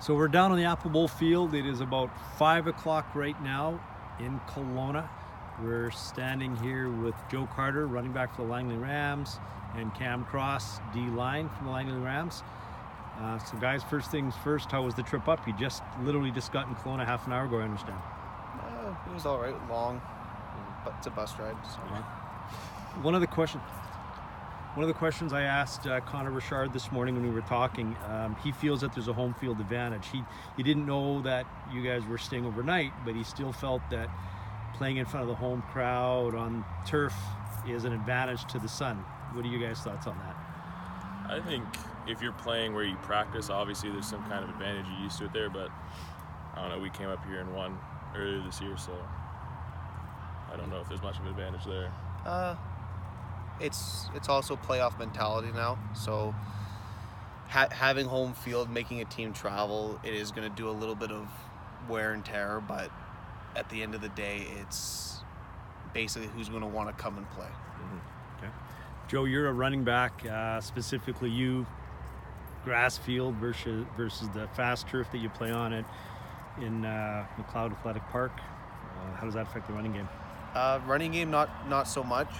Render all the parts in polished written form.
So we're down on the Apple Bowl field. It is about 5 o'clock right now in Kelowna. We're standing here with Joe Carter, running back for the Langley Rams, and Cam Cross, D-line from the Langley Rams. So guys, first things first, how was the trip up? You literally just got in Kelowna half an hour ago, I understand. It was all right, long, but it's a bus ride. So. One of the questions I asked Connor Richard this morning when we were talking, he feels that there's a home field advantage. He didn't know that you guys were staying overnight, but he still felt that playing in front of the home crowd on turf is an advantage to the Sun. What are you guys' thoughts on that? I think if you're playing where you practice, obviously there's some kind of advantage. You're used to it there, but I don't know, we came up here and won earlier this year, so I don't know if there's much of an advantage there. It's also playoff mentality now, so having home field, making a team travel, it is going to do a little bit of wear and tear, but at the end of the day, it's basically who's going to want to come and play. Okay. Joe, you're a running back, specifically you, grass field versus the fast turf that you play on it in McLeod Athletic Park. How does that affect the running game? Running game, not so much.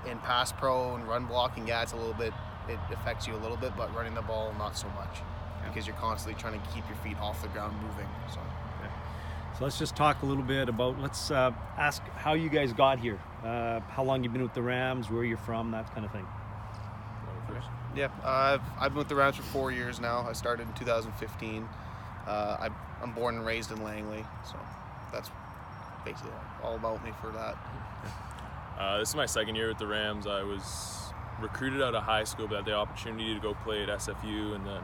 In pass pro and run blocking, it's a little bit, it affects you a little bit, but running the ball, not so much, because you're constantly trying to keep your feet off the ground moving. So let's just talk a little bit about, let's ask how you guys got here. How long you've been with the Rams, where you're from, that kind of thing. Yeah, I've been with the Rams for 4 years now. I started in 2015. I'm born and raised in Langley, so that's basically all about me for that. This is my second year with the Rams. I was recruited out of high school, but had the opportunity to go play at SFU, and then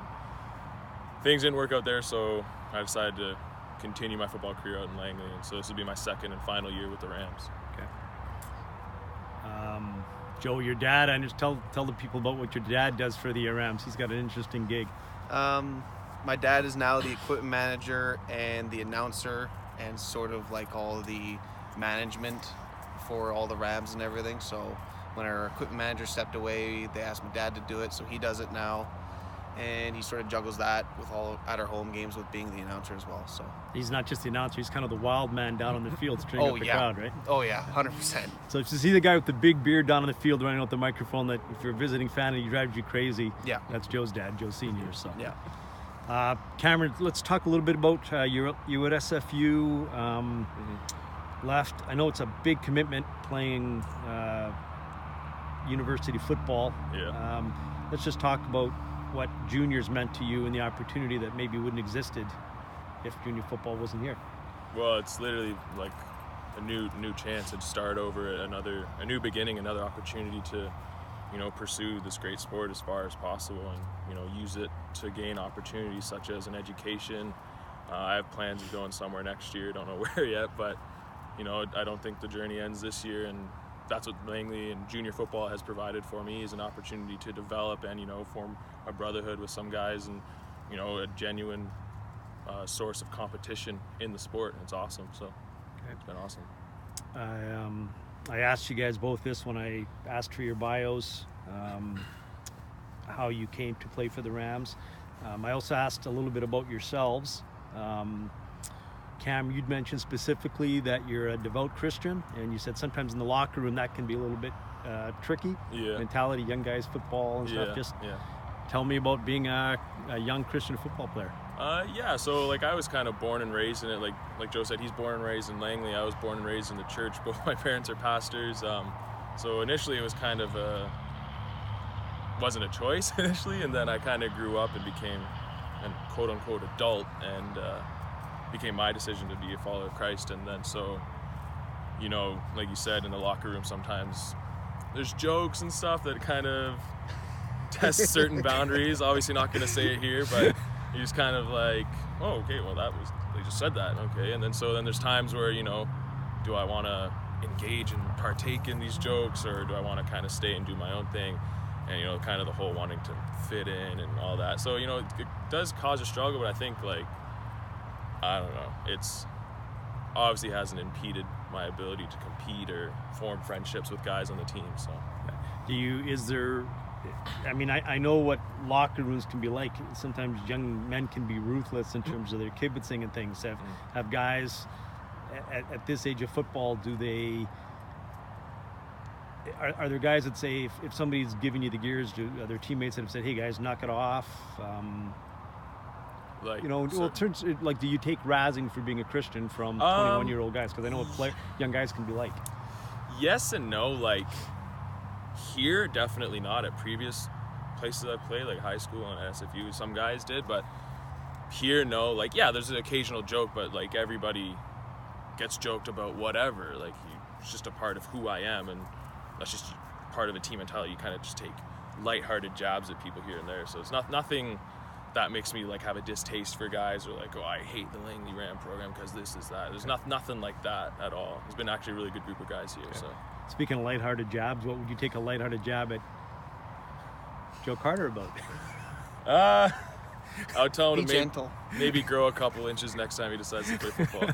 things didn't work out there, so I decided to continue my football career out in Langley, and so this will be my second and final year with the Rams. Okay. Joe, your dad, I just tell the people about what your dad does for the Rams. He's got an interesting gig. My dad is now the equipment manager and the announcer and sort of like all the management for all the Rams and everything. So when our equipment manager stepped away, they asked my dad to do it, so he does it now. And he sort of juggles that with all at our home games with being the announcer as well. So he's not just the announcer; he's kind of the wild man down on the field, stirring up the crowd, right? Oh yeah, 100%. So to see the guy with the big beard down on the field running out the microphone, that if you're a visiting fan and he drives you crazy, that's Joe's dad, Joe Senior. So Cameron, let's talk a little bit about you at SFU. Left. I know it's a big commitment playing university football. Let's just talk about what juniors meant to you and the opportunity that maybe wouldn't existed if junior football wasn't here. Well, it's literally like a new chance to start over, a new beginning, another opportunity to, pursue this great sport as far as possible, and use it to gain opportunities such as an education. I have plans of going somewhere next year. Don't know where yet, but I don't think the journey ends this year, and that's what Langley and junior football has provided for me, is an opportunity to develop and form a brotherhood with some guys, and a genuine source of competition in the sport. And it's awesome. So it's been awesome. I asked you guys both this when I asked for your bios, how you came to play for the Rams. I also asked a little bit about yourselves. Cam, you'd mentioned specifically that you're a devout Christian, and you said sometimes in the locker room that can be a little bit tricky. Mentality, young guys, football and stuff. Just tell me about being a young Christian football player. So I was kind of born and raised in it. Like Joe said, he's born and raised in Langley. I was born and raised in the church. Both my parents are pastors. So initially it was kind of wasn't a choice initially, and then I kind of grew up and became a quote-unquote adult, and became my decision to be a follower of Christ. And then so, like you said, in the locker room sometimes there's jokes and stuff that kind of test certain boundaries. Obviously not going to say it here, but you're just kind of like, oh, okay, well they just said that, okay. And then there's times where, do I want to engage and partake in these jokes, or do I want to kind of stay and do my own thing? And kind of the whole wanting to fit in and all that. So it does cause a struggle, but I think I don't know, it's obviously hasn't impeded my ability to compete or form friendships with guys on the team. So is there I mean, I know what locker rooms can be like. Sometimes young men can be ruthless in terms of their kibitzing and things. Have guys at this age of football, are there guys that say if somebody's giving you the gears, do other teammates that have said, "Hey guys, knock it off"? Do you take razzing for being a Christian from 21-year-old guys? Because I know what young guys can be like. Yes and no. Like here, definitely not. At previous places I played, like high school and SFU, some guys did, but here, no. Like, yeah, there's an occasional joke, but like everybody gets joked about whatever. Like, it's just a part of who I am, and that's just part of a team mentality. You kind of just take lighthearted jabs at people here and there. So it's nothing that makes me like have a distaste for guys or like, oh, I hate the Langley Ram program because this is that. There's nothing like that at all. It's been actually a really good group of guys here. Okay. So speaking of lighthearted jabs, what would you take a lighthearted jab at Joe Carter about? I'll tell him Be gentle. Maybe grow a couple inches next time he decides to play football.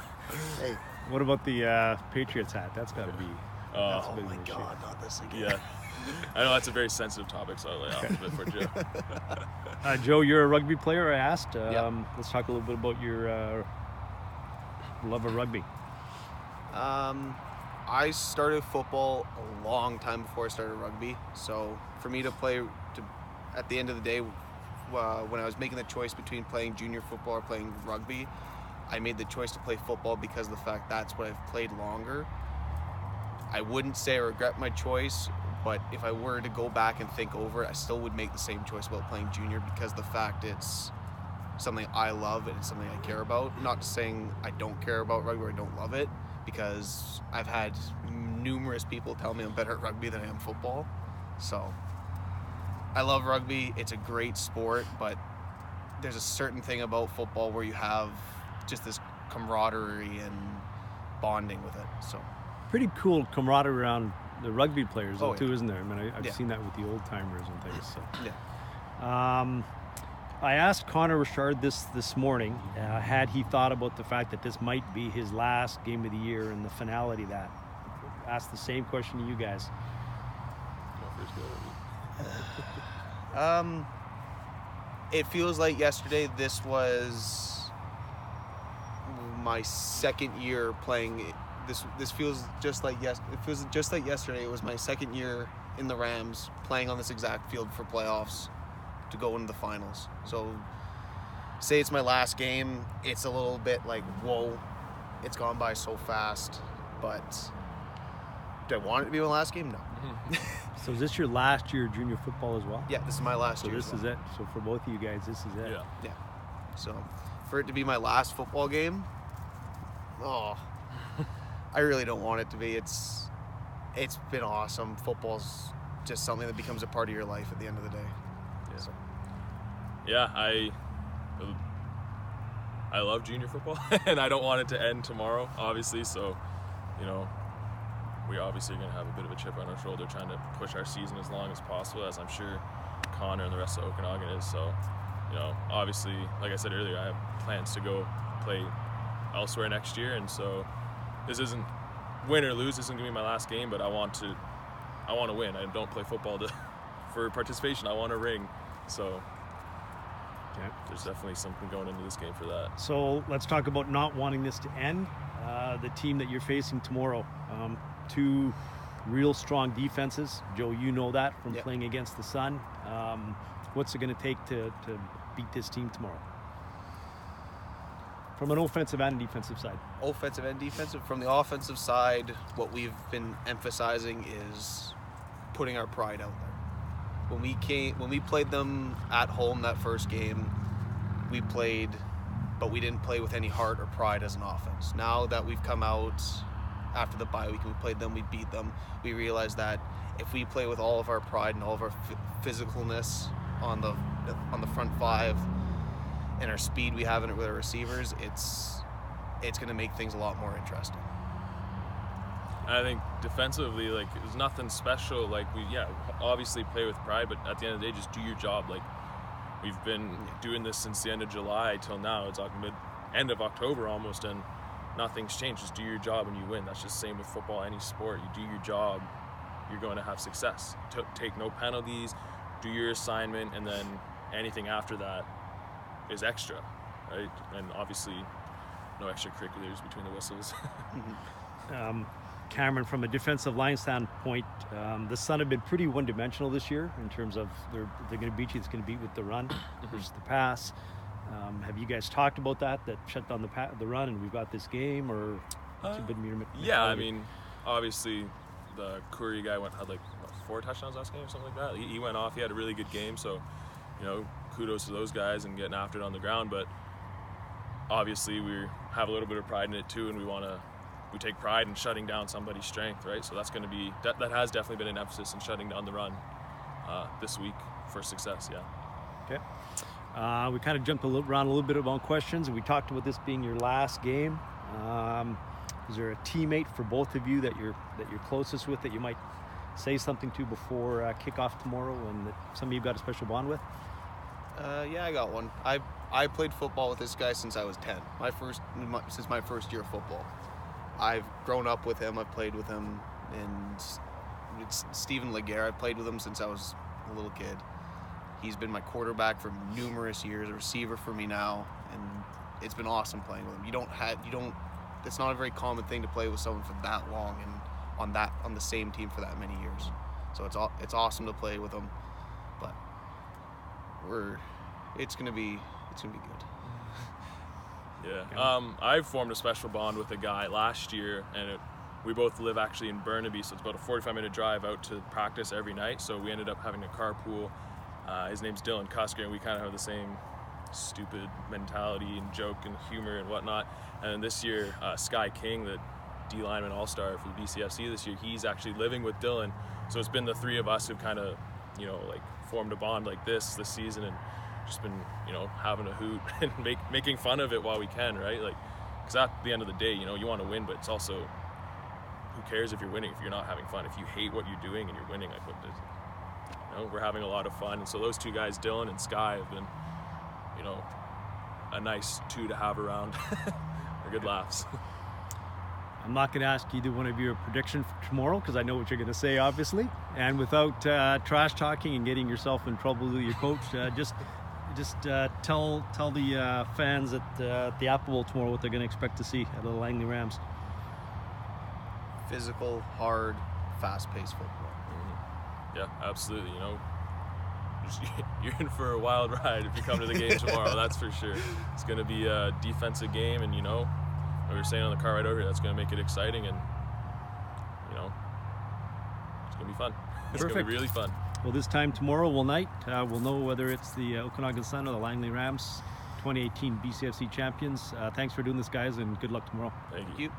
Hey. What about the Patriots hat? That's got to be. Oh my God, not this again. Yeah. I know that's a very sensitive topic, so I'll lay off of it for Joe. Joe, you're a rugby player, I asked. Yep. Let's talk a little bit about your love of rugby. I started football a long time before I started rugby. So for me to play, at the end of the day, when I was making the choice between playing junior football or playing rugby, I made the choice to play football because of the fact that's what I've played longer. I wouldn't say I regret my choice, but if I were to go back and think over it, I still would make the same choice about playing junior because the fact it's something I love and it's something I care about. Not saying I don't care about rugby or I don't love it, because I've had numerous people tell me I'm better at rugby than I am football. So I love rugby. It's a great sport, but there's a certain thing about football where you have just this camaraderie and bonding with it. So pretty cool camaraderie around the rugby players too, isn't there? I mean, I've seen that with the old timers and things. So. Yeah. I asked Connor Richard this morning, had he thought about the fact that this might be his last game of the year and the finality of that. Asked the same question to you guys. It feels like yesterday. This was my second year playing. This feels just like It feels just like yesterday. It was my second year in the Rams playing on this exact field for playoffs to go into the finals. So say it's my last game, it's a little bit like, whoa, it's gone by so fast. But do I want it to be my last game? No. So is this your last year of junior football as well? Yeah, this is my last year. So this is it. So for both of you guys, this is it. Yeah. So for it to be my last football game, I really don't want it to be. It's been awesome. Football's just something that becomes a part of your life at the end of the day. Yeah. So. Yeah, I love junior football, and I don't want it to end tomorrow, obviously. So, we obviously are going to have a bit of a chip on our shoulder trying to push our season as long as possible, as I'm sure Connor and the rest of Okanagan is. So, obviously, like I said earlier, I have plans to go play elsewhere next year, and so this isn't win or lose. This isn't going to be my last game, but I want to win. I don't play football for participation. I want a ring. So there's definitely something going into this game for that. So let's talk about not wanting this to end. The team that you're facing tomorrow, two real strong defenses. Joe, you know that from playing against the Sun. What's it going to take to beat this team tomorrow? From an offensive and defensive side. Offensive and defensive. From the offensive side, what we've been emphasizing is putting our pride out there. When we played them at home that first game, we played, but we didn't play with any heart or pride as an offense. Now that we've come out after the bye week and we played them, we beat them, we realize that if we play with all of our pride and all of our physicalness on the front five, and our speed we have in it with our receivers, it's going to make things a lot more interesting. I think defensively, there's nothing special. We obviously play with pride, but at the end of the day, just do your job. We've been doing this since the end of July till now. It's end of October almost, and nothing's changed. Just do your job and you win. That's just the same with football, any sport. You do your job, you're going to have success. Take no penalties, do your assignment, and then anything after that is extra, right? And obviously no extracurriculars between the whistles. Cameron, from a defensive line standpoint, the Sun have been pretty one-dimensional this year in terms of they're going to beat you. It's going to beat with the run versus the pass. Have you guys talked about that shut down the run and we've got this game, or it's a bit yeah, I mean, obviously the Curry guy had like 4 touchdowns last game or something like that. He went off. He had a really good game, so kudos to those guys and getting after it on the ground. But obviously we have a little bit of pride in it too, and we take pride in shutting down somebody's strength, right? So that's going to be that has definitely been an emphasis in shutting down the run this week for success. Yeah. Okay. We kind of jumped around a little bit about questions, and we talked about this being your last game. Is there a teammate for both of you that you're closest with that you might say something to before kickoff tomorrow, and that some of you got a special bond with? Yeah, I got one. I played football with this guy since I was 10. Since my first year of football. I've grown up with him. I've played with him, and it's Stephen Laguerre. I've played with him since I was a little kid. He's been my quarterback for numerous years, a receiver for me now, and it's been awesome playing with him. It's not a very common thing to play with someone for that long and on the same team for that many years. So it's awesome to play with him, but it's gonna be good. Yeah, I formed a special bond with a guy last year, and we both live actually in Burnaby, so it's about a 45-minute drive out to practice every night. So we ended up having a carpool. His name's Dylan Cusker, and we kind of have the same stupid mentality and joke and humor and whatnot. And this year, Sky King, the D lineman all-star for the BCFC this year, he's actually living with Dylan. So it's been the three of us who've kind of, formed a bond like this season, and just been, having a hoot and making fun of it while we can, right? Like, because at the end of the day, you want to win, but it's also, who cares if you're winning if you're not having fun? If you hate what you're doing and you're winning, like, what does we're having a lot of fun. And so those two guys, Dylan and Sky, have been, a nice two to have around. They're good laughs. I'm not going to ask either one of you a prediction for tomorrow because I know what you're going to say, obviously. And without trash talking and getting yourself in trouble with your coach, just tell the fans at the Apple Bowl tomorrow what they're going to expect to see out of the Langley Rams. Physical, hard, fast-paced football. Yeah, absolutely. You're in for a wild ride if you come to the game tomorrow. That's for sure. It's going to be a defensive game, and what we were saying on the car right over here, that's going to make it exciting, and it's going to be fun. It's going to be really fun. Well, this time tomorrow, we'll know whether it's the Okanagan Sun or the Langley Rams, 2018 BCFC champions. Thanks for doing this, guys, and good luck tomorrow. Thank you.